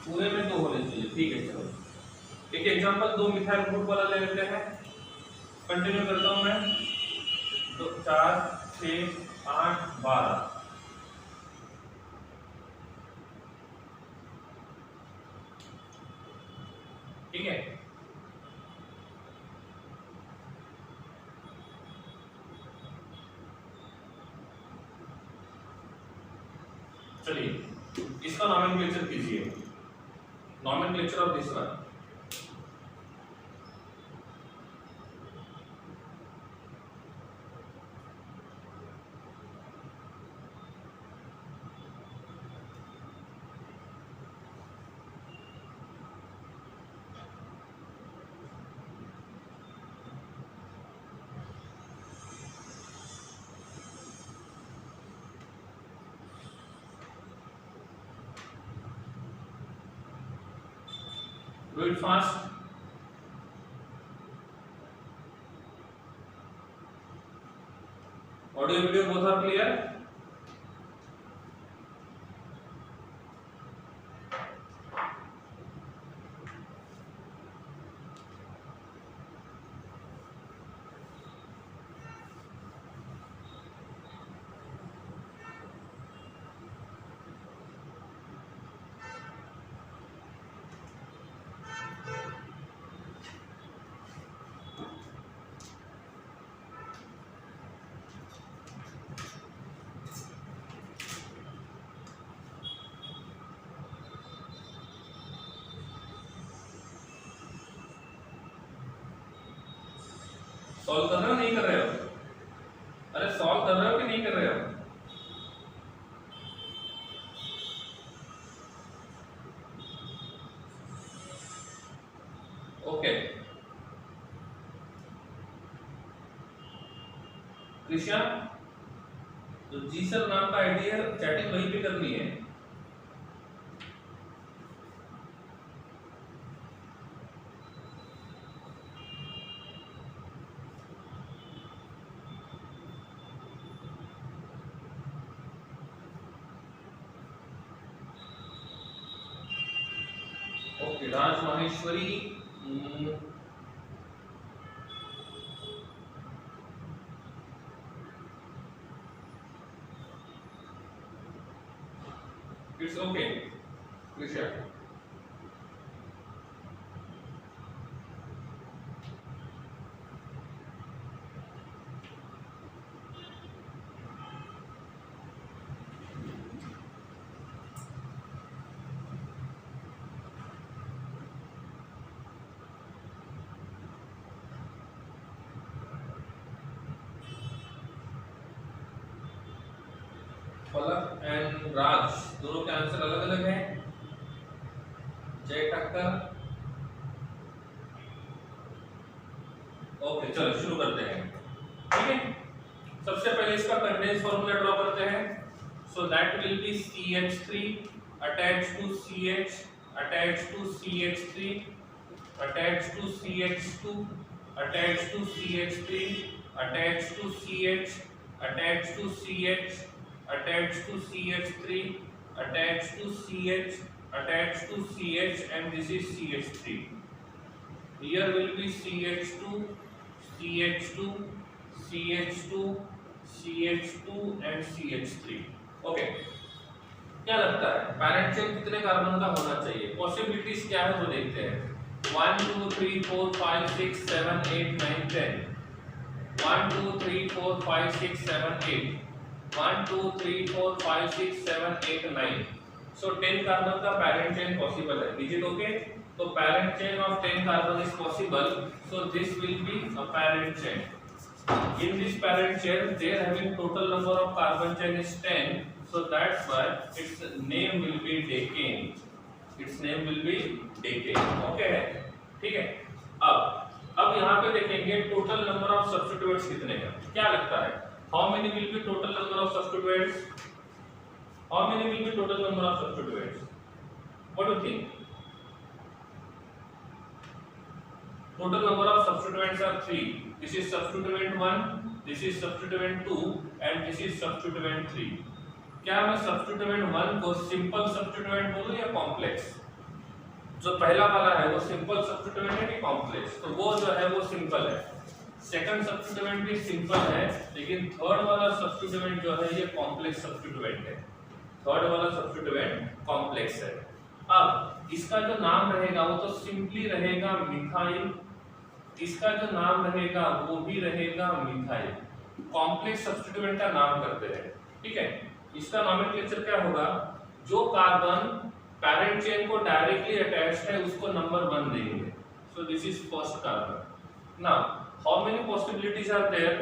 पूरे में 2 होने चाहिए, ठीक है। चलो एक एग्जांपल 2 मिथाइल ग्रुप वाला ले लेते हैं। कंटिन्यू करता हूं मैं। तो 4 6 8 12, ठीक है। चलिए इसका नॉमेनक्लेचर कीजिए, nomenclature of this one. Do it fast. Audio video both are clear. Solve कर रहे हो नहीं कर रहे हो? अरे सॉल्व कर रहे हो कि नहीं कर रहे हो? ओके कृष्णा, तो जी सर नाम का आईडी है, चैटिंग वहीं पे करनी है। Okay Raj Maheshwari, it's okay Krishna. फलक एंड राज दोनों के आंसर अलग अलग हैं। जय ठक्कर। ओके चलो शुरू करते हैं, ठीक है। सबसे पहले इसका कंडेंस फार्मूला ड्रॉ करते हैं। So that will be CH3 attached to CH attached to CH3 attached to CH2 attached to CH3 attached to CH attached to CH attached to CH3 attached to CH attached to CH, and this is CH3. Here will be CH2 CH2 CH2 CH2 and CH3. Okay क्या लगता है parent chain कितने carbon का होना चाहिए? Possibilities क्या है वो देखते हैं। 1 2 3 4 5 6 7 8 9 10। 1 2 3 4 5 6 7 8। 1 2 3 4 5 6 7 8 9। सो 10 कार्बन का पैरेंट चेन पॉसिबल है। Is it okay? तो parent chain of 10 carbon is possible, so this will be a parent chain. In this parent chain, they are having total number of carbon chain is 10, so that's why its name will be decane. Its name will be decane. Okay है, ठीक है। अब यहाँ पे देखेंगे total number of substituents कितने हैं। क्या लगता है how many will be total number of substituents? How many will be total number of substituents? What do you think? Total number of substituents are 3. This is substituent 1, this is substituent 2, and this is substituent 3. क्या मैं substituent 1 को simple substituent बोलूं या complex? जो पहला वाला है वो सिंपल सब्स्टिट्यूएंट है कि कॉम्प्लेक्स, तो वो जो है वो सिंपल है। सेकंड सब्स्टिट्यूएंट भी सिंपल है, लेकिन थर्ड वाला सब्स्टिट्यूएंट जो है ये कॉम्प्लेक्स सब्स्टिट्यूएंट है। थर्ड वाला सब्स्टिट्यूएंट कॉम्प्लेक्स है। अब इसका जो नाम रहेगा वो तो सिंपली रहेगा मिथाइल, इसका जो नाम रहेगा वो भी रहेगा मिथाइल। कॉम्प्लेक्स सब्स्टिट्यूएंट का नाम करते हैं, ठीक है। इसका नोमेनक्लेचर क्या होगा, जो कार्बन पैरेंट चेन को डायरेक्टली अटैच्ड है उसको नंबर 1 देंगे। So this is first carbon. Now how many possibilities are there,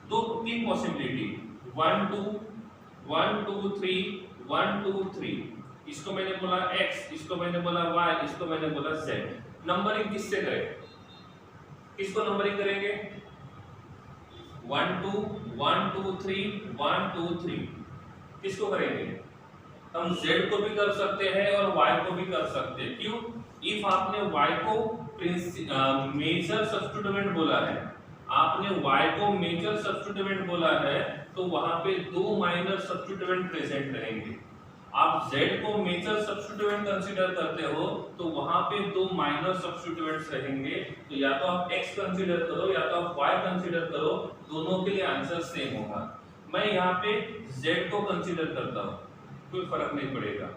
तीन पॉसिबिलिटी, 1 2 1 2 3 1 2 3। इसको मैंने बोला x, इसको मैंने बोला y, इसको मैंने बोला z। नंबरिंग किससे करें, किसको नंबरिंग करेंगे, 1 2 1 2 3 1 2 3। किसको करेंगे, हम z को भी कर सकते हैं और y को भी कर सकते हैं। क्यों, इफ आपने y को मेजर सब्स्टिट्यूएंट बोला है, आपने y को मेजर सब्स्टिट्यूएंट बोला है, तो वहां पे 2 माइनर सब्स्टिट्यूएंट प्रेजेंट रहेंगे। आप z को मेजर सब्स्टिट्यूएंट कंसीडर करते हो तो वहां पे 2 माइनर सब्स्टिट्यूएंट्स रहेंगे। तो या तो आप x कंसीडर करो या तो आप y कंसीडर करो, दोनों के लिए आंसर सेम होगा। मैं यहाँ पे z को कंसीडर करता हूँ, कोई फर्क नहीं पड़ेगा।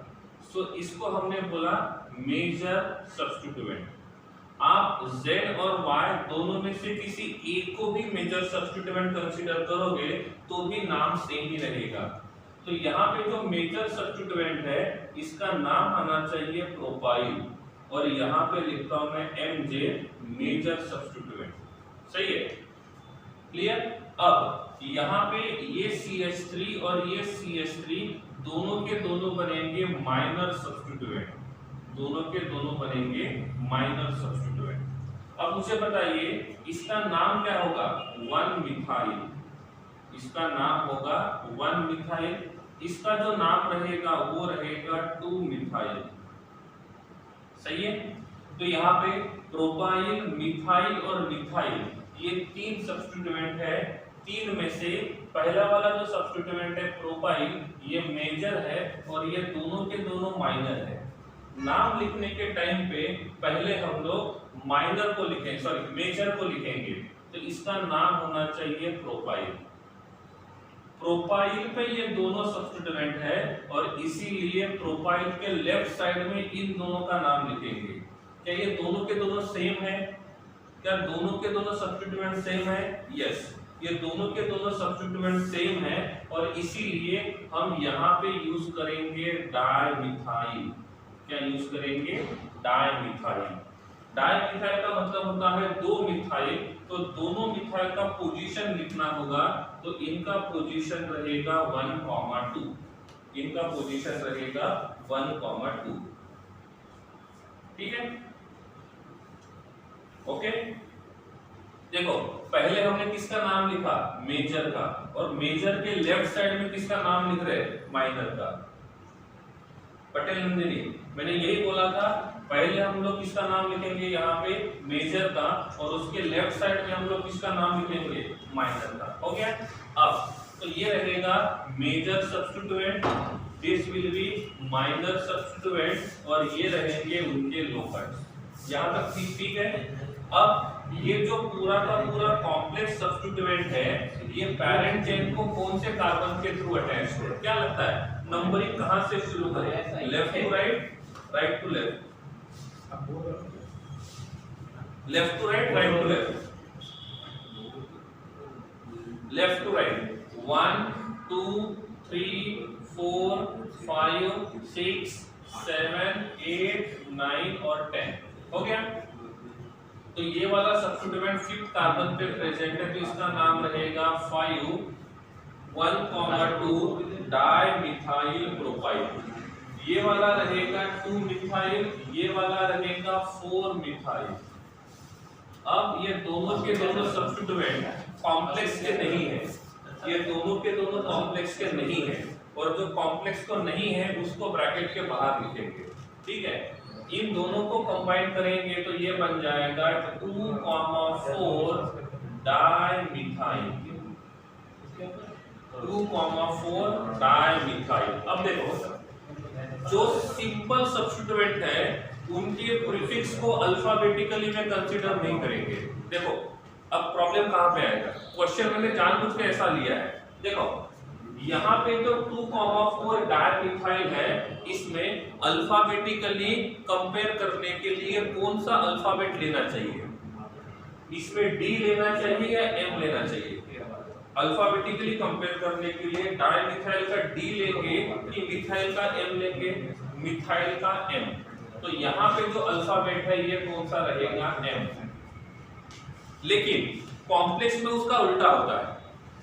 सो इसको हमने बोला मेजर सब्स्टिट्यूएंट। आप z और y दोनों में से किसी एक को भी मेजर सब्स्टिट्यूएंट कंसीडर करोगे तो भी नाम सेम ही रहेगा। तो यहाँ पे जो मेजर सब्स्टिट्यूएंट है इसका नाम आना चाहिए प्रोपाइल, और यहाँ पे लिखता हूं मैं Mj मेजर सब्स्टिट्यूएंट। सही है, क्लियर। अब यहाँ पे ये CH3 और ये CH3 दोनों के दोनों बनेंगे माइनर सब्स्टिट्यूएंट, दोनों के दोनों बनेंगे माइनर सब्स्टिट्यूएंट। अब मुझे बताइए इसका नाम क्या होगा, 1 मिथाइल। इसका नाम होगा 1 मिथाइल। इसका जो नाम रहेगा वो रहेगा 2 मिथाइल। सही है। तो यहाँ पे प्रोपाइल, मिथाइल और मिथाइल ये 3 सब्स्टिट्यूएंट है। 3 में से पहला वाला जो सब्स्टिट्यूएंट है प्रोपाइल, ये मेजर है और ये दोनों के दोनों माइनर है। नाम लिखने के टाइम पे पहले हम लोग माइनर को लिखेंगे, सॉरी मेजर को लिखेंगे, तो इसका नाम होना चाहिए प्रोपाइल। प्रोपाइल पे ये दोनों सब्स्टिट्यूएंट है और इसीलिए प्रोपाइल के लेफ्ट साइड में इन दोनों का नाम लिखेंगे। क्या ये दोनों के दोनों सेम है, क्या दोनों के दोनों सब्स्टिट्यूएंट सेम है, यस, ये दोनों के दोनों सब्स्टिट्यूएंट सेम है और इसीलिए हम यहाँ पे यूज करेंगे डाइमिथाइल। क्या यूज करेंगे, डाइमिथाइल। डाइमिथाइल का मतलब होता है 2 मिथाइल, तो दोनों मिथाइल का पोजीशन लिखना होगा, तो इनका पोजीशन रहेगा 1,2, इनका पोजीशन रहेगा 1,2। ठीक है, ओके। देखो पहले हमने किसका नाम लिखा, मेजर का, और मेजर के लेफ्ट साइड में किसका नाम लिख रहे, माइनर का। पटेल नंदिनी, मैंने यही बोला था, पहले हम लोग किसका नाम लिखेंगे यहाँ पे, मेजर का, और उसके लेफ्ट साइड में हम लोग किसका नाम लिखेंगे, माइनर का। हो गया। अब तो ये रहेगा major substituent, this will be minor substituent, और ये रहेंगे उनके लोकल्स। यहाँ तक ठीक है। अब ये जो पूरा का पूरा कॉम्प्लेक्स सब्स्टिट्यूएंट है, ये पैरेंट चेन को कौन से कार्बन के थ्रू अटैच्ड है, क्या लगता है, नंबरिंग कहां से शुरू करें, left to right, right to left, left to right, right to left, left to right, 1 2 3 4 5 6 7 8 9 और 10। हो गया। तो ये वाला सब्स्टिट्यूएंट 5th कार्बन पे प्रेजेंट है, तो इसका नाम रहेगा 5 1,2 डाइमिथाइल प्रोपाइल। ये वाला रहेगा 2 मिथाइल, ये वाला रहेगा 4 मिथाइल। अब ये दोनों के दोनों सब्स्टिट्यूएंट कॉम्प्लेक्स के नहीं है, ये दोनों के दोनों कॉम्प्लेक्स के नहीं है, और जो कॉम्प्लेक्स को नहीं है उसको ब्रैकेट के बाहर लिखेंगे। ठीक है, इन दोनों को कंबाइन करेंगे तो ये बन जाएगा 2,4 डाइमिथाइल, 2,4 डाइमिथाइल। अब देखो जो सिंपल सब्स्टिट्यूएंट है उनके प्रीफिक्स को अल्फाबेटिकली में कंसीडर नहीं करेंगे। देखो अब प्रॉब्लम कहां पे आएगा, क्वेश्चन मैंने जानबूझ के ऐसा लिया है। देखो यहाँ पे जो 2,4 डायमिथाइल है, इसमें अल्फाबेटिकली कंपेयर करने के लिए कौन सा अल्फाबेट लेना चाहिए, इसमें डी लेना चाहिए या एम लेना चाहिए? अल्फाबेटिकली कंपेयर करने के लिए डायमिथाइल का डी लेंगे कि मिथाइल का एम लेंगे? मिथाइल का एम। तो यहाँ पे जो अल्फाबेट है ये कौन सा रहेगा? एम। लेकिन कॉम्प्लेक्स में उसका उल्टा होता है।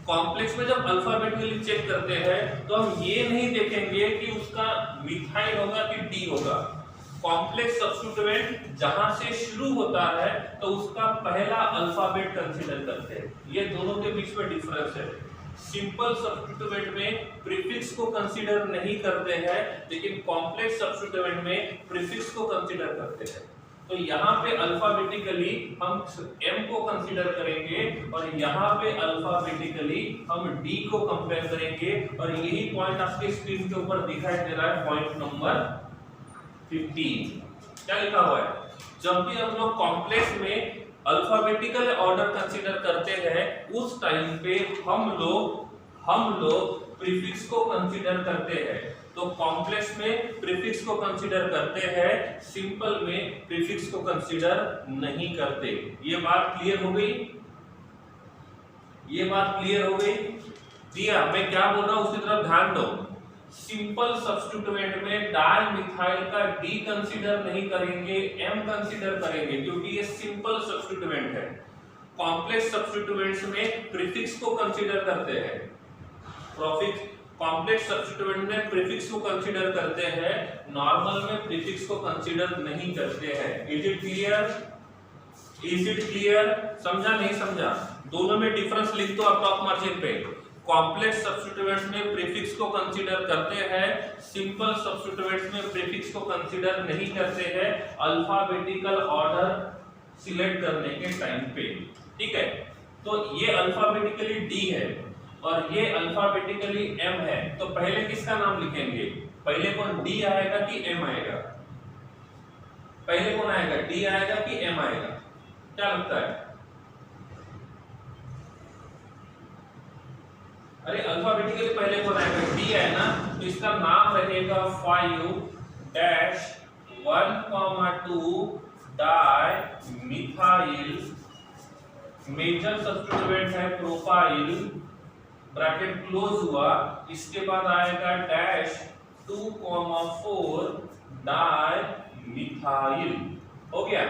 कॉम्प्लेक्स में जब अल्फाबेटिकली चेक करते हैं तो हम ये नहीं देखेंगे कि उसका मिथाइल होगा कि डी होगा। कॉम्प्लेक्स सब्स्टिट्यूएंट जहां से शुरू होता है तो उसका पहला अल्फाबेट कंसीडर करते हैं। ये दोनों के बीच में डिफरेंस है। सिंपल सब्स्टिट्यूएंट में प्रीफिक्स को कंसीडर नहीं करते हैं, लेकिन कॉम्प्लेक्स सब्स्टिट्यूएंट में प्रीफिक्स को कंसीडर करते हैं। तो यहाँ पे अल्फाबेटिकली हम m को कंसीडर करेंगे और यहाँ पे अल्फाबेटिकली हम d को कंपेयर करेंगे। और यही पॉइंट आपके स्क्रीन के ऊपर दिखाई दे रहा है, पॉइंट नंबर 15। क्या लिखा हुआ है? जब भी हम लोग कॉम्प्लेक्स में अल्फाबेटिकल ऑर्डर कंसीडर करते हैं उस टाइम पे हम लोग प्रीफिक्स को कंसीडर करते हैं। तो कॉम्प्लेक्स में प्रीफिक्स को कंसीडर करते हैं, सिंपल में प्रीफिक्स को कंसीडर नहीं करते। ये बात क्लियर हो गई? ये बात क्लियर हो गई? दिया मैं क्या बोल रहा हूं उसकी तरफ ध्यान दो। सिंपल सब्स्टिट्यूएंट में डायमिथाइल का डी कंसीडर नहीं करेंगे, एम कंसीडर करेंगे, क्योंकि ये सिंपल सब्स्टिट्यूएंट है। कॉम्प्लेक्स सब्स्टिट्यूएंट्स में प्रीफिक्स को कंसीडर करते हैं। कॉम्प्लेक्स सब्स्टिट्यूएंट में प्रीफिक्स को कंसीडर करते हैं, नॉर्मल में प्रीफिक्स को कंसीडर नहीं करते हैं। Is it clear? Is it clear? समझा नहीं समझा? दोनों में डिफरेंस लिख दो आप टॉप मार्जिन पे। कॉम्प्लेक्स सब्स्टिट्यूएंट्स में प्रीफिक्स को कंसीडर करते हैं, सिंपल सब्स्टिट्यूएंट्स में प्रीफिक्स को कंसीडर नहीं करते हैं अल्फाबेटिकल ऑर्डर सिलेक्ट करने के टाइम पे। ठीक है, तो ये अल्फाबेटिकली डी है और ये अल्फाबेटिकली एम है। तो पहले किसका नाम लिखेंगे? पहले कौन, डी आएगा कि एम आएगा? पहले कौन आएगा, डी आएगा कि एम आएगा? क्या लगता है? अरे अल्फाबेटिकली पहले कौन आएगा? डी है ना, तो इसका नाम रहेगा 5-1,2 डायमिथाइल। मेजर सब्स्टिट्यूएंट है प्रोपाइल, ब्रैकेट क्लोज हुआ, इसके बाद आएगा -2,4 डायमिथाइल। हो गया।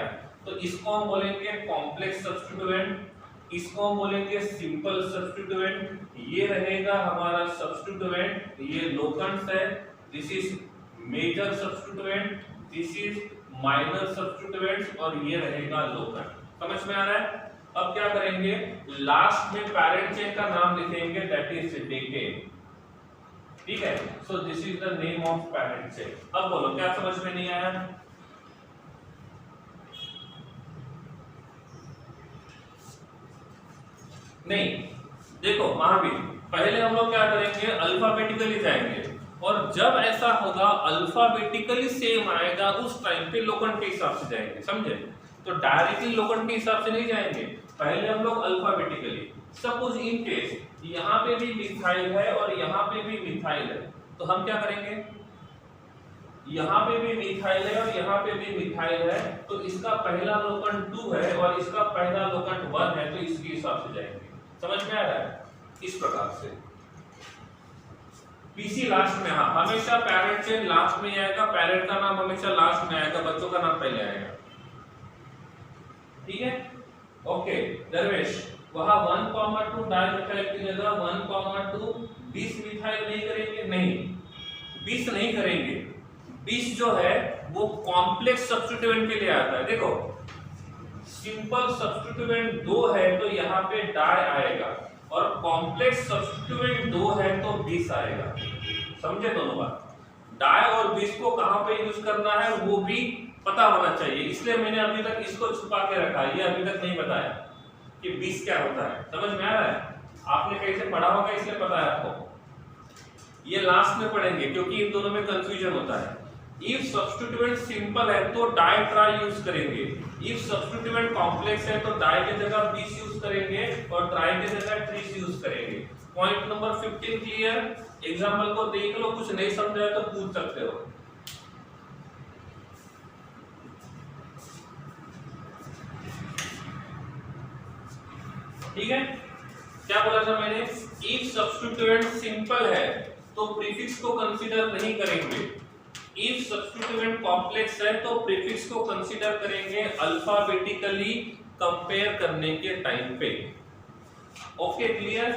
तो इसको हम बोलेंगे कॉम्प्लेक्स सब्स्टिट्यूएंट, इसको हम बोलेंगे सिंपल सब्स्टिट्यूएंट। ये रहेगा हमारा सब्स्टिट्यूएंट, ये लोकेंट्स है। This is major substituent, this is minor substituent और ये रहेगा लोकेंट। समझ में आ रहा है? अब क्या करेंगे, लास्ट में पैरेंट चेन का नाम लिखेंगे, दैट इज डेकेन। ठीक है, सो this is the name of parent chain. अब बोलो क्या समझ में नहीं आया? नहीं, देखो महावीर, पहले हम लोग क्या करेंगे, अल्फाबेटिकली जाएंगे और जब ऐसा होगा अल्फाबेटिकली सेम आएगा उस टाइम पे लोकेंट के हिसाब से जाएंगे। समझे? तो डायरेक्टली लोकेंट के हिसाब से नहीं जाएंगे, पहले हम लोग अल्फाबेटिकली। सपोज इन केस यहाँ पे भी मिथाइल है और यहाँ पे भी मिथाइल है, तो हम क्या करेंगे, यहाँ पे भी मिथाइल है और यहाँ पे भी मिथाइल है, तो इसका पहला लोकेंट 2 है और इसका पहला लोकेंट 1 है, तो इसके हिसाब से जाएंगे। समझ में आ रहा है? इस प्रकार से पीसी लास्ट में, हाँ हमेशा पैरेंट चेन लास्ट में आएगा, पैरेंट का नाम हमेशा लास्ट में आएगा, बच्चों का नाम पहले आएगा। ठीक है, ओके दरवेश, वहां 1,2 डायमिथाइल की जगह 1,2 20 मिथाइल नहीं करेंगे? नहीं, 20 नहीं करेंगे। 20 जो है वो कॉम्प्लेक्स सब्स्टिट्यूएंट के लिए आता है। देखो सिंपल सब्स्टिट्यूएंट 2 है तो यहाँ पे डाई आएगा और कॉम्प्लेक्स सब्स्टिट्यूएंट 2 है तो 20 आएगा। समझे दोनों बात? डाई और 20 को कहां पे यूज करना है वो भी पता होना चाहिए, इसलिए मैंने अभी तक इसको छुपा के रखा, ये अभी तक नहीं बताया कि 20 क्या होता है। समझ में आ रहा है? आपने कहीं से पढ़ा होगा इसलिए पता है आपको। ये लास्ट में पढ़ेंगे क्योंकि इन दोनों में कंफ्यूजन होता है। इफ सब्स्टिट्यूएंट सिंपल है तो डाई ट्राई यूज करेंगे, इफ सब्स्टिट्यूएंट कॉम्प्लेक्स है तो डाई की जगह बीस यूज करेंगे और ट्राई की जगह ट्रीस यूज करेंगे। Point number 15 clear. एग्जांपल को देख लो, कुछ नहीं समझा तो पूछ सकते हो। ठीक है, क्या बोला था मैंने, इफ सब्स्टिट्यूएंट सिंपल है तो प्रीफिक्स को कंसीडर नहीं करेंगे, इफ सब्स्टिट्यूएंट कॉम्प्लेक्स है तो प्रीफिक्स को कंसीडर करेंगे अल्फाबेटिकली कंपेयर करने के टाइम पे। ओके क्लियर,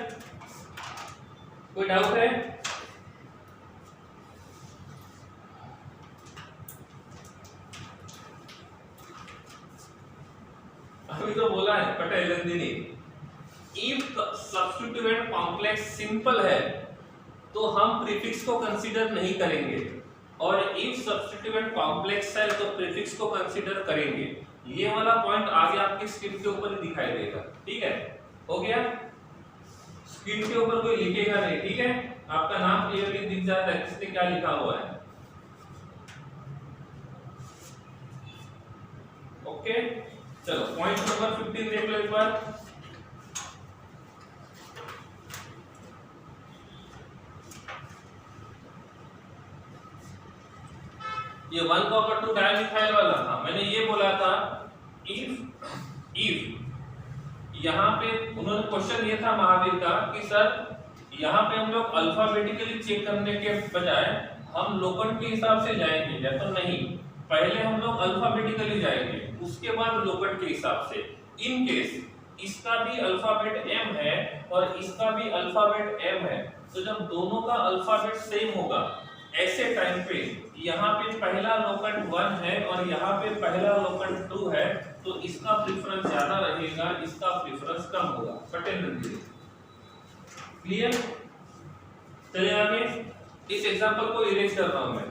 कोई डाउट है? अभी तो बोला है Patel Nandini, if substituent complex simple है तो हम प्रीफिक्स को कंसीडर नहीं करेंगे, और इफ सब्स्टिट्यूएंट कॉम्प्लेक्स है तो प्रीफिक्स को कंसीडर करेंगे। ये वाला पॉइंट आगे आपकी स्क्रीन के ऊपर ही दिखाई देगा। ठीक है, हो गया? स्क्रीन के ऊपर कोई लिखेगा नहीं, ठीक है, आपका नाम क्लियरली दिख जाता है किसने क्या लिखा हुआ है। ओके चलो पॉइंट नंबर 15 देख लो एक बार। ये 1/2 डायमिथाइल वाला था, मैंने ये बोला था इफ यहाँ पे उन्होंने क्वेश्चन ये था महावीर का कि सर यहाँ पे हम लोग अल्फाबेटिकली चेक करने के बजाय हम लोकन के हिसाब से जाएंगे या तो नहीं, पहले हम लोग अल्फाबेटिकली जाएंगे उसके बाद लोकन के हिसाब से। इन केस इसका भी अल्फाबेट m है और इसका भी अल्फाबेट m है, तो जब दोनों का अल्फाबेट सेम होगा ऐसे टाइम पे यहाँ पे पहला लोकन 1 है और यहाँ पे पहला लोकन 2 है, तो इसका प्रेफरेंस ज्यादा रहेगा, इसका प्रेफरेंस कम होगा। पटेल नंदिनी क्लियर? चलिए आगे, इस एग्जांपल को इरेज कर रहा हूं मैं।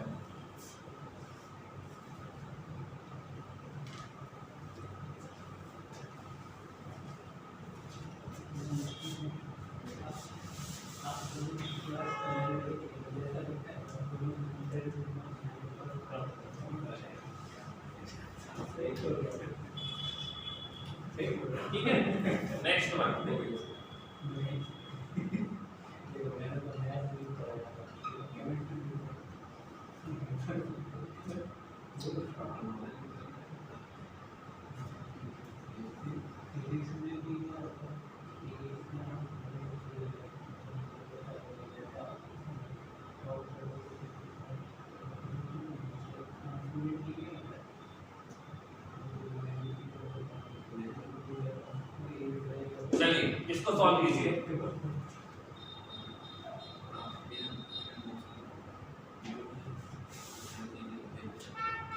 ठीक है, नेक्स्ट वन चलिए इसको सॉल्व कीजिए।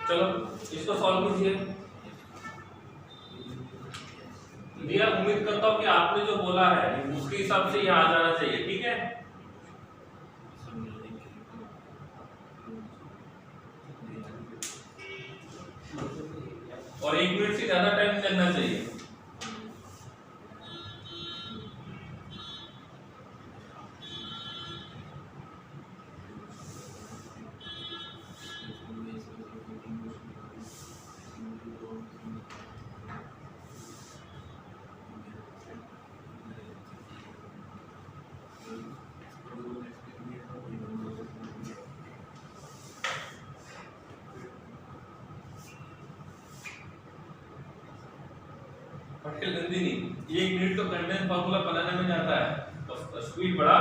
चलो इसको सॉल्व कीजिए। भैया उम्मीद करता हूँ कि आपने जो बोला है उसके हिसाब से ये आ जाना चाहिए। ठीक है, और 1 मिनट से ज्यादा टाइम चलना चाहिए। पटेल नंदिनी 1 मिनट तो कंडेंस फार्मूला बनाने में जाता है, तो स्पीड बढ़ा।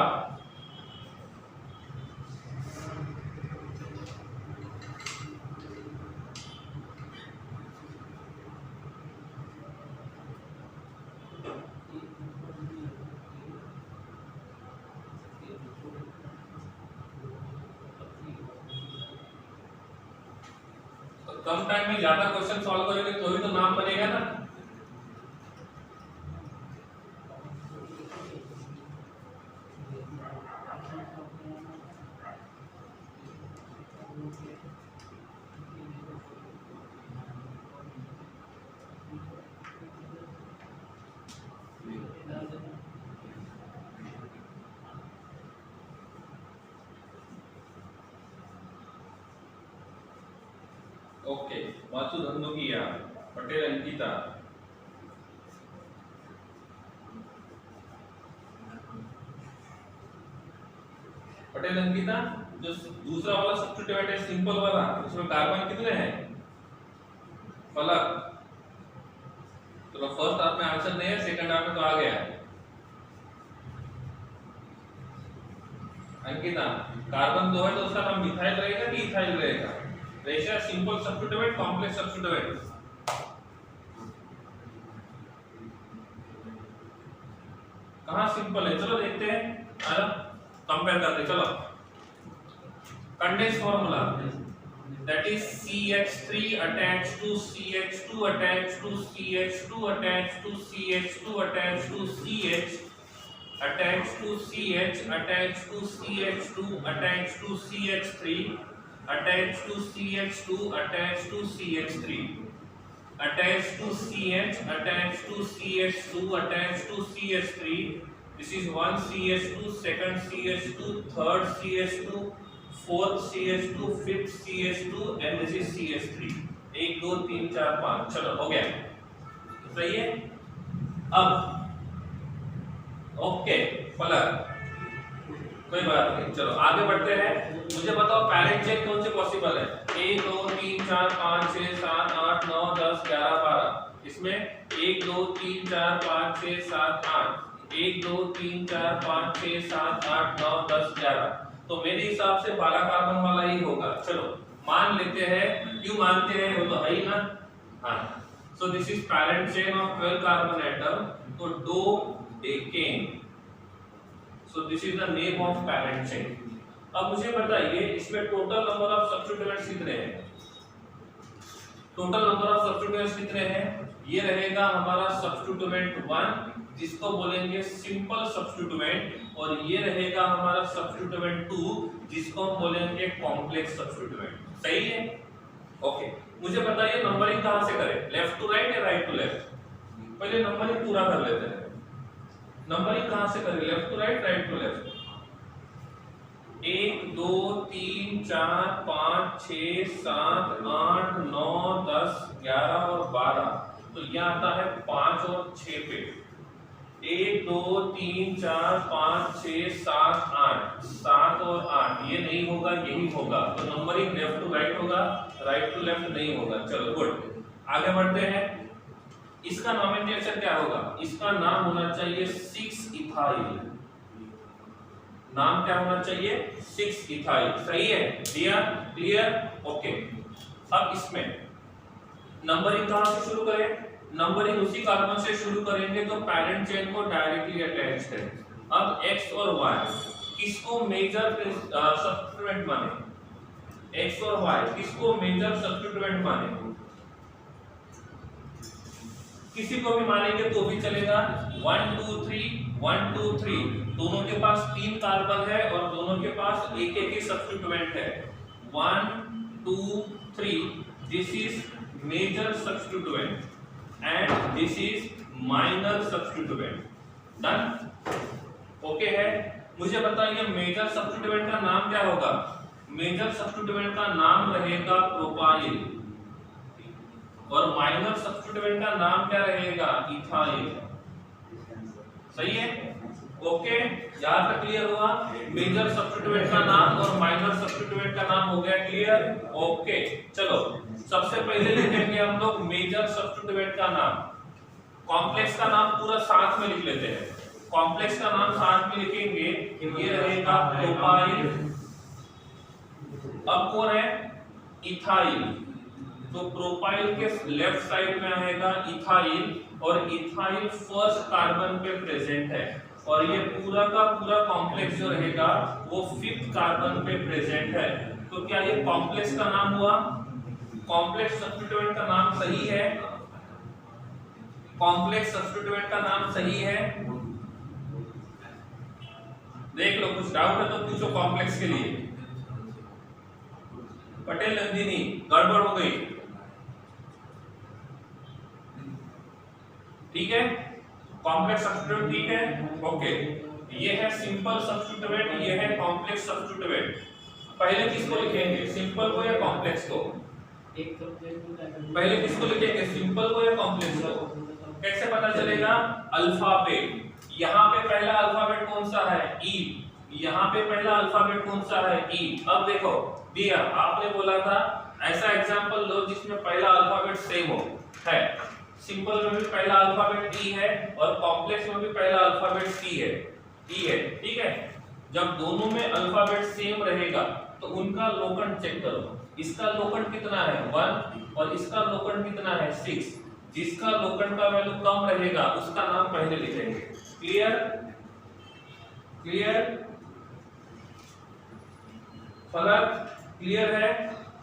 तो कम टाइम में ज्यादा क्वेश्चन सॉल्व करेंगे तो ही तो नाम बनेगा ना। ओके, माथु धंधुकिया, पटेल अंकिता, पटेल अंकिता। जो दूसरा वाला सब्स्टिट्यूट है सिंपल वाला, उसमें कार्बन कितने हैं? फलक। तो फर्स्ट हाफ में आंसर नहीं है, सेकंड हाफ में तो आ गया। अंकिता, कार्बन 2 है तो उसका नाम मिथाइल रहेगा कि इथाइल रहेगा? Ratio simple substitute, complex substitute. कहां सिंपल है? चलो देखते हैं, कंपेयर करते हैं। चलो condense formula, that is CH3 attached to CH2 attached to CH2 attached to CH2 attached to CH attached to CH attached to CH2 attached to CH3 attached to CH2 attached to CH3 attached to CH attached to CH2 attached to CH3. This is one CH2, second CH2, third CH2, fourth CH2, fifth CH2 and this is CH3. 1 2 3 4 5। चलो हो गया, सही है। अब okay फलक, कोई बात नहीं, चलो आगे बढ़ते हैं। मुझे बताओ पैरेंट चेन कौन से पॉसिबल है? 1 2 3 4 5 6 7 8 9 10 11 12। इसमें 1 2 3 4 5 6 7 8, 1 2 3 4 5 6 7 8 9 10 11। तो मेरे हिसाब से 12 कार्बन वाला ही होगा। चलो मान लेते हैं, क्यों मानते हैं, वो तो है ही ना। हाँ, so this is parent chain of 12 carbon atom, तो dodecane. So this is the name of parent chain. अब मुझे बताइए इसमें टोटल नंबर ऑफ सब्स्टिट्यूएंट्स कितने हैं? टोटल नंबर ऑफ सब्स्टिट्यूएंट्स कितने हैं? ये रहेगा हमारा सब्स्टिट्यूएंट 1 जिसको बोलेंगे सिंपल सब्स्टिट्यूएंट, और ये रहेगा हमारा सब्स्टिट्यूएंट 2 जिसको हम बोलेंगे कॉम्प्लेक्स सब्स्टिट्यूएंट। सही है? ओके, मुझे बताइए नंबरिंग कहां से करें, लेफ्ट टू राइट या राइट टू लेफ्ट? पहले नंबरिंग पूरा कर लेते हैं। नंबरिंग कहां से करें, left to right, right to left? 1 2 3 4 5 6 7 8 9 10 11 और 12। तो यह आता है 5 और 6 पे। 1 2 3 4 5 6 7 8, 7 और 8 ये नहीं होगा, यही होगा। तो नंबरिंग लेफ्ट टू राइट होगा, राइट टू लेफ्ट नहीं होगा। चलो गुड, आगे बढ़ते हैं। इसका नोमेनक्लेचर क्या होगा? इसका नाम होना चाहिए 6 इथाइल। नाम क्या होना चाहिए? 6 इथाइल। सही है? क्लियर? ओके। अब इसमें नंबरिंग कहां से शुरू करें? नंबरिंग उसी कार्बन से शुरू करेंगे तो पैरेंट चेन को डायरेक्टली अटैच्ड है। अब x और y किसको मेजर सब्स्टिट्यूएंट माने? x और y किसको मेजर सब्स्टिट्यूएंट माने? किसी को भी मानेंगे तो भी चलेगा। 1 2 3 1 2 3 दोनों के पास 3 कार्बन है और दोनों के पास एक एक ही सब्स्टिट्यूएंट है। 1 2 3 this is major substituent and this is minor substituent। Done? Okay है। मुझे बताइए मेजर सब्स्टिट्यूएंट का नाम क्या होगा? मेजर सब्स्टिट्यूएंट का नाम रहेगा प्रोपाइल, और माइनर सब्स्टिट्यूएंट का नाम क्या रहेगा? इथाइल। सही है? ओके, यहां तक क्लियर हुआ? मेजर सब्स्टिट्यूएंट का नाम और माइनर सब्स्टिट्यूएंट का नाम हो गया क्लियर। ओके, चलो सबसे पहले लिखेंगे हम लोग मेजर सब्स्टिट्यूएंट का नाम। कॉम्प्लेक्स का नाम पूरा साथ में लिख लेते हैं। कॉम्प्लेक्स का नाम साथ में लिखेंगे, ये रहेगा प्रोपाइल। अब कौन है? इथाइल। तो प्रोपाइल के लेफ्ट साइड में आएगा इथाइल, और इथाइल फर्स्ट कार्बन पे प्रेजेंट है, और ये पूरा का पूरा कॉम्प्लेक्स जो रहेगा वो 5th कार्बन पे प्रेजेंट है। तो क्या ये कॉम्प्लेक्स का नाम हुआ? कॉम्प्लेक्स सब्स्टिट्यूएंट का नाम सही है? कॉम्प्लेक्स सब्स्टिट्यूएंट का नाम सही है? देख लो, कुछ डाउट है तो पूछो कॉम्प्लेक्स के लिए। पटेल नंदिनी, गड़बड़ हो गई? ठीक है, कॉम्प्लेक्स सब्स्टिट्यूएंट ठीक है। ओके, ये है सिंपल सब्स्टिट्यूएंट, ये है कॉम्प्लेक्स सब्स्टिट्यूएंट। पहले किसको लिखेंगे, सिंपल को या कॉम्प्लेक्स को? पहले किसको लिखेंगे, सिंपल को या कॉम्प्लेक्स को? कैसे पता चलेगा? अल्फाबेट, यहाँ पे पहला अल्फाबेट कौन सा है? ई। यहाँ पे पहला अल्फाबेट कौन सा है? ई। अब देखो दिया, आपने बोला था ऐसा एग्जांपल लो जिसमें पहला अल्फाबेट सेम हो, है। सिंपल में भी पहला अल्फाबेट ई है और कॉम्प्लेक्स में भी पहला अल्फाबेट सी है, ई है, ठीक है। जब दोनों में अल्फाबेट सेम रहेगा तो उनका लोकंड चेक करो। इसका लोकंड कितना है? 1 और इसका लोकंड कितना है? 6। जिसका लोकंड का वैल्यू कम रहेगा उसका नाम पहले लिखेंगे। क्लियर? क्लियर? फलक क्लियर है?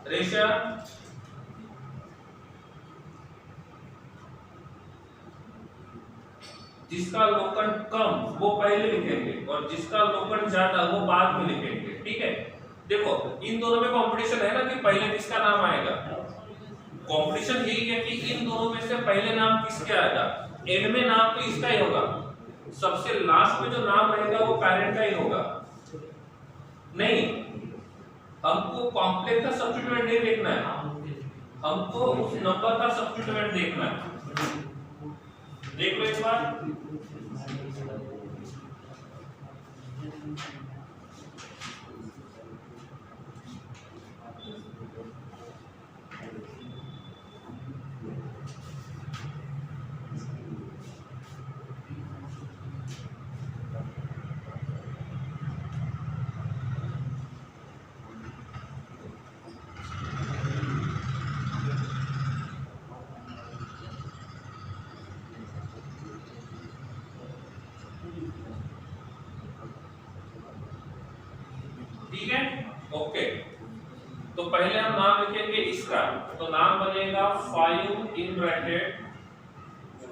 रेशा जिसका लोकंड कम वो पहले लिखेंगे और जिसका लोकंड ज्यादा वो बाद में लिखेंगे, ठीक है। देखो इन दोनों में कंपटीशन है ना कि पहले किसका नाम आएगा। कंपटीशन यही है कि इन दोनों में से पहले नाम किसके आएगा। एंड में नाम तो इसका ही होगा, सबसे लास्ट में जो नाम रहेगा वो पेरेंट का ही होगा। नहीं, हमको कॉम्प्लेक्स का सब्स्टिट्यूएंट नहीं देखना है, हमको उस नंबर का सब्स्टिट्यूएंट देखना है। देख लो एक बार, ठीक है, ओके। तो पहले हम नाम लिखेंगे इसका, तो नाम बनेगा 5 in bracket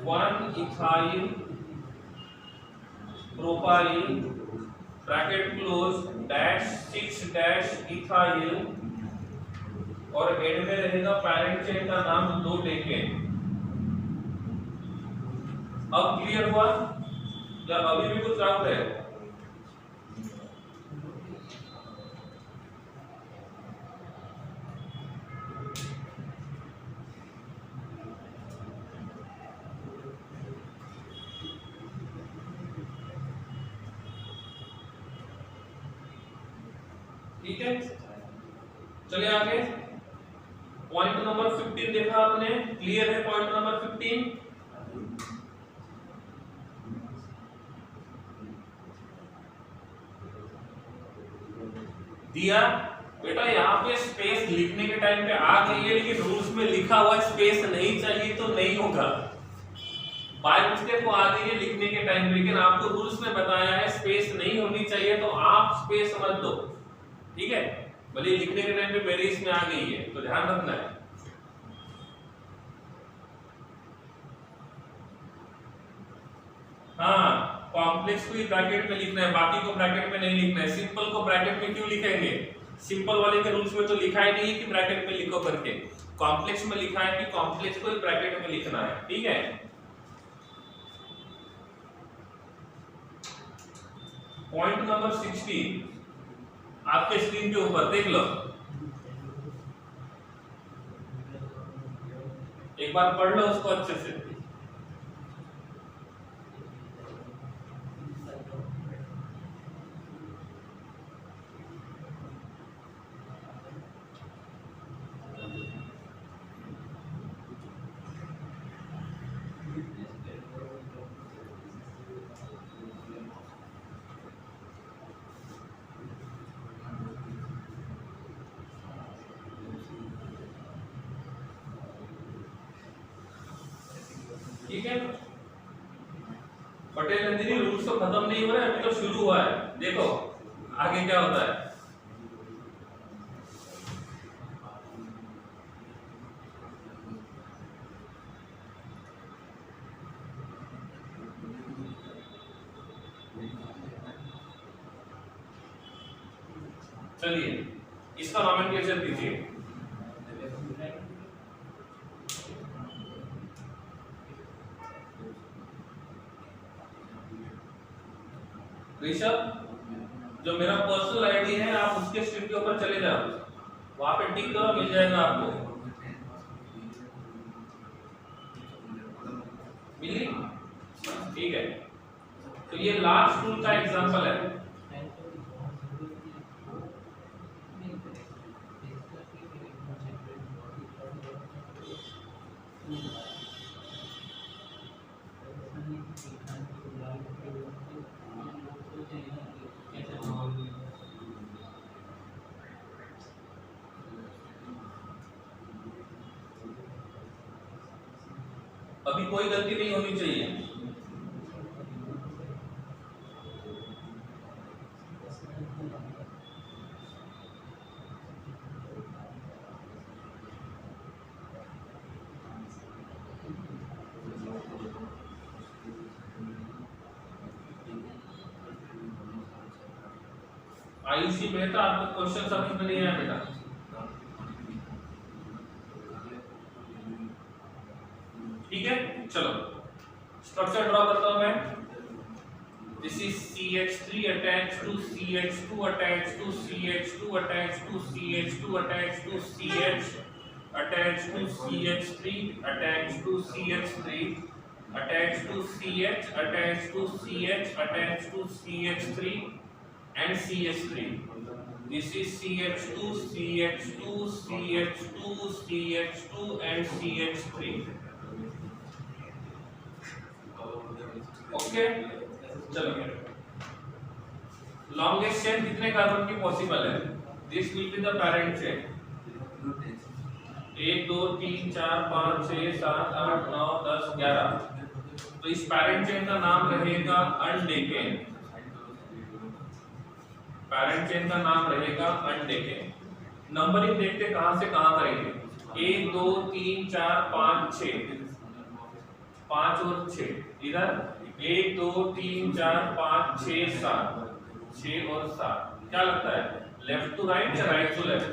1 ethyl propyl bracket close dash 6 dash ethyl और एंड में रहेगा पेरेंट चेन का नाम 2 टेकेन। अब क्लियर हुआ या अभी भी कुछ डाउट है? ठीक है, चलिए आगे। पॉइंट नंबर 15 देखा आपने, क्लियर है? पॉइंट नंबर 15 दिया बेटा। यहाँ पे स्पेस लिखने के टाइम पे आ गई है, लेकिन रूल्स में लिखा हुआ स्पेस नहीं चाहिए तो नहीं होगा। बाय मिस्टेक को आ गई है लिखने के टाइम, लेकिन आपको रूल्स में बताया है स्पेस नहीं होनी चाहिए, तो आप स्पेस मत दो, ठीक है। भले लिखने के टाइम पे मेरे इसमें आ गई है तो ध्यान रखना है। हाँ, कॉम्प्लेक्स को ही ब्रैकेट में लिखना है, बाकी को ब्रैकेट में नहीं लिखना है। सिंपल को ब्रैकेट में क्यों लिखेंगे? सिंपल वाले के रूल्स में तो लिखा ही नहीं है कि ब्रैकेट में लिखो करके। कॉम्प्लेक्स में लिखा है कि कॉम्प्लेक्स को ही ब्रैकेट में लिखना है, ठीक है। पॉइंट नंबर 16 आपके स्क्रीन के ऊपर देख लो, एक बार पढ़ लो उसको अच्छे से। ठीक है, पटेल नंदिनी रूल्स तो खत्म नहीं हुआ है, अभी तो शुरू हुआ है। देखो आगे क्या होता है। चलिए इसका नॉमेनक्लेचर कीजिए। ऋषभ, जो मेरा पर्सनल आईडी है आप उसके स्क्रीन के ऊपर चले जाओ, वहां पे टिक करो, मिल जाएगा आपको। ठीक है, तो ये लास्ट रूल का एग्जांपल है। अभी कोई गलती नहीं होनी चाहिए। आयुषी मेहता, आपको क्वेश्चन समझ में नहीं आया बेटा? ठीक है, चलो स्ट्रक्चर ड्रॉ करता हूं मैं। This is CH3 attached to CH2 attached to CH2 attached to CH2 attached to CH attached to CH3 attached to CH3 attached to CH attached to CH attached to CH3 and CH3. This is CH2 CH2 CH2 CH2 and CH3. Okay, चलो longest chain कितने carbon की possible है? This will be the parent chain. 1 2 3 4 5 6 7 8 9 10 11। तो इस parent chain का नाम रहेगा अनडेकेन। Parent chain का नाम रहेगा अनडेकेन। नंबरिंग देखते कहां से कहां करेंगे। 1 2 3 4 5 6, 5 और 6 इधर 1 2 3 4 5 6 7, 6 और 7। क्या लगता है, लेफ्ट टू राइट या राइट टू लेफ्ट?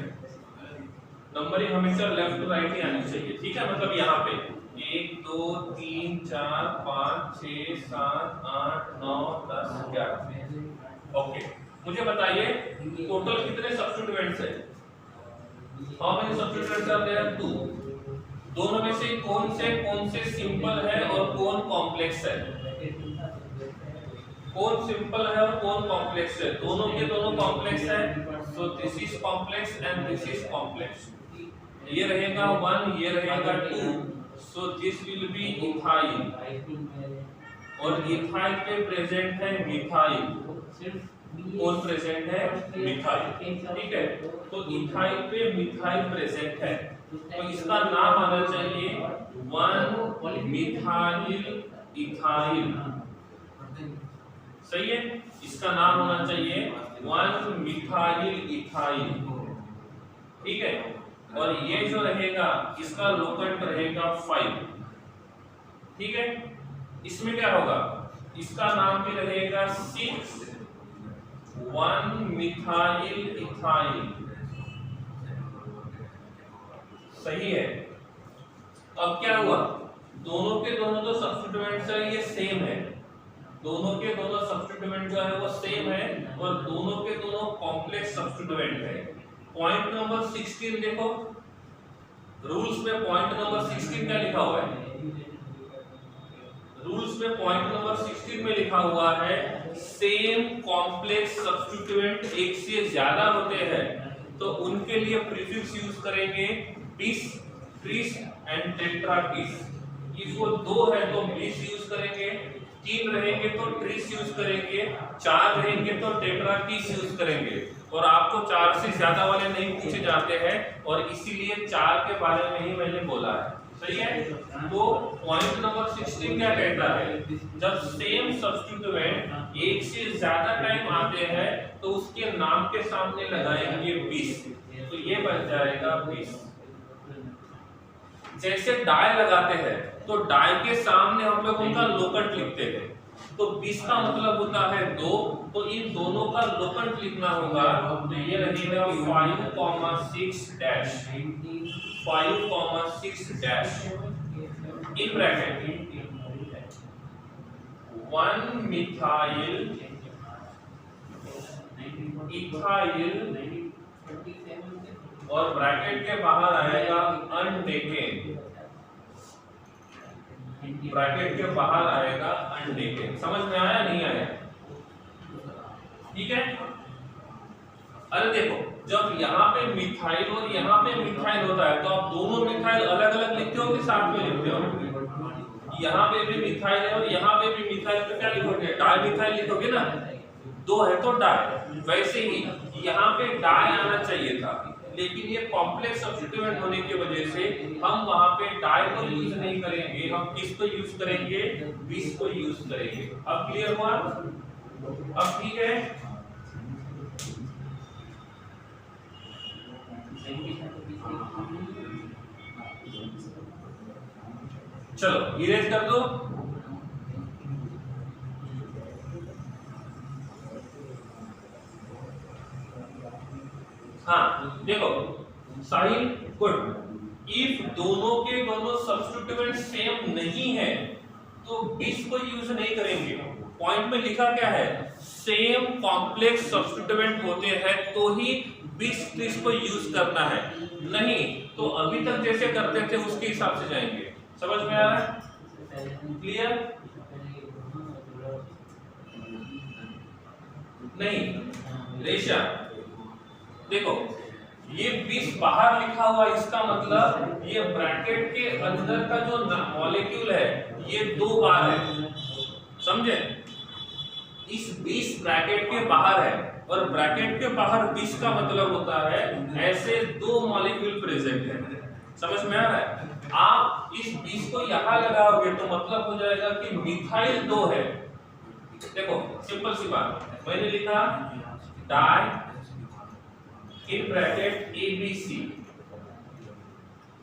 नंबरिंग हमेशा लेफ्ट टू राइट ही आनी चाहिए। ठीक है, मतलब यहाँ पे 1 2 3 4 5 6 7 8 9 10 11। ओके, मुझे बताइए टोटल कितने सब्स्टिट्यूएंट्स है? How many substituents are there? 2। दोनों में से कौन से सिंपल है और कौन कॉम्प्लेक्स है? कौन सिंपल है और कौन कॉम्प्लेक्स है? दोनों के दोनों कॉम्प्लेक्स है। सो this is complex and this is complex. ये रहेगा 1, ये रहेगा 2। सो दिस विल बी इथाइल और इथाइल पे प्रेजेंट है मिथाइल। कौन प्रेजेंट है? मिथाइल। ठीक है, तो इथाइल पे मिथाइल प्रेजेंट है, तो इसका नाम आना चाहिए 1 मिथाइल इथाइल। सही है, इसका नाम होना चाहिए 1 मिथाइल इथाइल। ठीक है, और ये जो रहेगा इसका लोकेंट रहेगा 5। ठीक है, इसमें क्या होगा, इसका नाम भी रहेगा 6 1 मिथाइल इथाइल। सही है। अब क्या हुआ, दोनों के दोनों जो सब्स्टिट्यूएंट्स है ये सेम है। दोनों के दोनों सब्स्टिट्यूएंट जो है वो सेम है और दोनों के दोनों कॉम्प्लेक्स सब्स्टिट्यूएंट है। पॉइंट नंबर 16 देखो, रूल्स में पॉइंट नंबर 16 क्या लिखा हुआ है? रूल्स में पॉइंट नंबर 16 में लिखा हुआ है सेम कॉम्प्लेक्स सब्स्टिट्यूएंट एक से ज्यादा होते हैं तो उनके लिए प्रीफिक्स यूज करेंगे bis, tris एंड टेट्राकिस। इसको 2 है तो bis यूज करेंगे, 3 रहेंगे तो ट्रिस यूज करेंगे, 4 रहेंगे तो टेट्राकिस यूज करेंगे। और आपको 4 से ज्यादा वाले नहीं पूछे जाते हैं और इसीलिए 4 के बारे में ही मैंने बोला है। सही है, तो पॉइंट नंबर 16 क्या कहता है, जब सेम सब्स्टिट्यूएंट एक से ज्यादा टाइम आते हैं तो उसके नाम के सामने लगाएंगे bis, तो ये बन जाएगा bis। जैसे डाई लगाते हैं तो डाई के सामने हम लोग उनका लोकेंट लिखते हैं, तो bis का मतलब होता है 2, तो इन दोनों का लोकेंट लिखना होगा। तो ये रहेगा 5,6 dash 5,6 dash in bracket 1 methyl ethyl और ब्रैकेट के बाहर आएगा अनडेकेन। ब्रैकेट के बाहर आएगा अंडे के। समझ में आया नहीं आया? ठीक है। अरे देखो, जब यहाँ पे मिथाइल और यहाँ पे मिथाइल होता है तो आप दोनों मिथाइल अलग अलग लिखते हो कि साथ में लिखते हो? यहाँ पे भी मिथाइल है और यहाँ पे भी मिथाइल, तो क्या लिखोगे? डाई मिथाइल लिखोगे ना, दो है तो डाई। वैसे ही यहाँ पे डाई आना चाहिए था, लेकिन ये कॉम्प्लेक्स सब्स्टिट्यूएंट होने की वजह से हम वहां पे डाई को यूज नहीं करेंगे, हम किसको यूज करेंगे? बिस को यूज करेंगे। अब क्लियर हुआ? अब ठीक है। चलो इरेज कर दो। हाँ देखो साहिल, गुड। इफ दोनों के दोनों सब्स्टिट्यूएंट सेम नहीं है तो बिस को यूज नहीं करेंगे। पॉइंट में लिखा क्या है? सेम कॉम्प्लेक्स सब्स्टिट्यूएंट होते हैं तो ही बिस ट्रिस को यूज करना है, नहीं तो अभी तक जैसे करते थे उसके हिसाब से जाएंगे। समझ में आ रहा है? क्लियर? नहीं रेशा, देखो ये 20 बाहर लिखा हुआ, इसका मतलब ये ब्रैकेट के अंदर का जो मॉलिक्यूल है ये 2 बार है। समझे? इस 20 ब्रैकेट के बाहर है और ब्रैकेट के बाहर 20 का मतलब होता है ऐसे 2 मॉलिक्यूल प्रेजेंट है। समझ में आ रहा है? आप इस 20 को यहां लगाओगे तो मतलब हो जाएगा कि मिथाइल 2 है। देखो सिंपल सी बात, मैंने लिखा डाई इन ब्रैकेट ABC,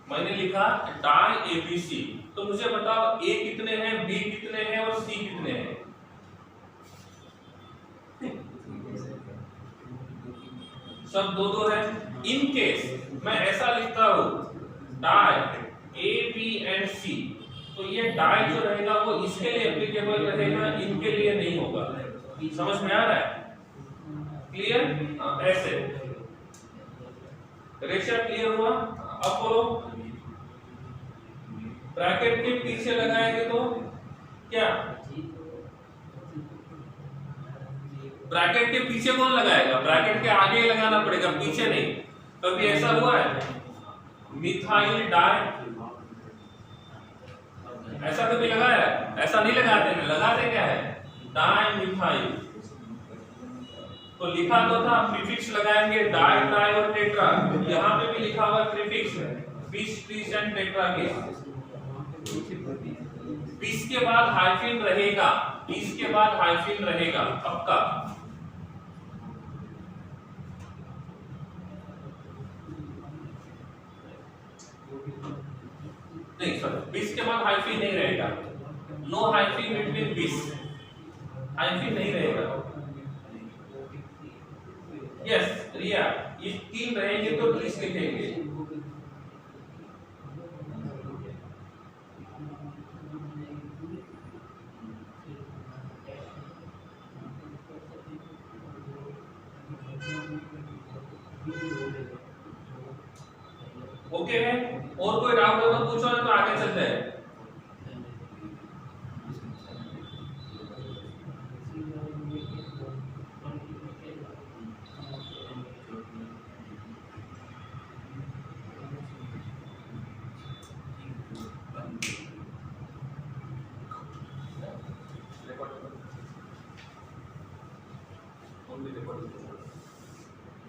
मैंने लिखा डाई ABC। तो मुझे बताओ A कितने हैं, B कितने हैं और C कितने हैं? सब 2-2 है। इन केस मैं ऐसा लिखता हूं di A B and C, तो ये डाई जो रहेगा वो इसके लिए एप्लीकेबल रहेगा, इनके लिए नहीं होगा। समझ में आ रहा है? क्लियर? ऐसे रेशा क्लियर हुआ? अब बोलो ब्रैकेट के पीछे लगाएंगे तो क्या? ब्रैकेट के पीछे कौन लगाएगा? ब्रैकेट के आगे ही लगाना पड़ेगा, पीछे नहीं। कभी ऐसा हुआ है मिथाइल डाई, ऐसा कभी लगाया? ऐसा नहीं लगाते, लगाते क्या है? Di methyl. तो लिखा तो था प्रीफिक्स लगाएंगे डाई ट्राई और टेट्रा, यहाँ पे भी लिखा हुआ प्रीफिक्स बिस ट्रिस एंड टेट्रा के। बिस के बाद हाइफिन रहेगा, बिस के बाद हाइफिन रहेगा पक्का। नहीं सर, बिस के बाद हाइफिन नहीं रहेगा, नो हाइफिन बिटवीन बिस, हाइफिन नहीं रहेगा। यस रिया, ये 3 रहेंगे तो ट्रिस लिखेंगे। ओके है? और कोई डाउट हो तो पूछो, नहीं तो आगे चलते हैं। only recording.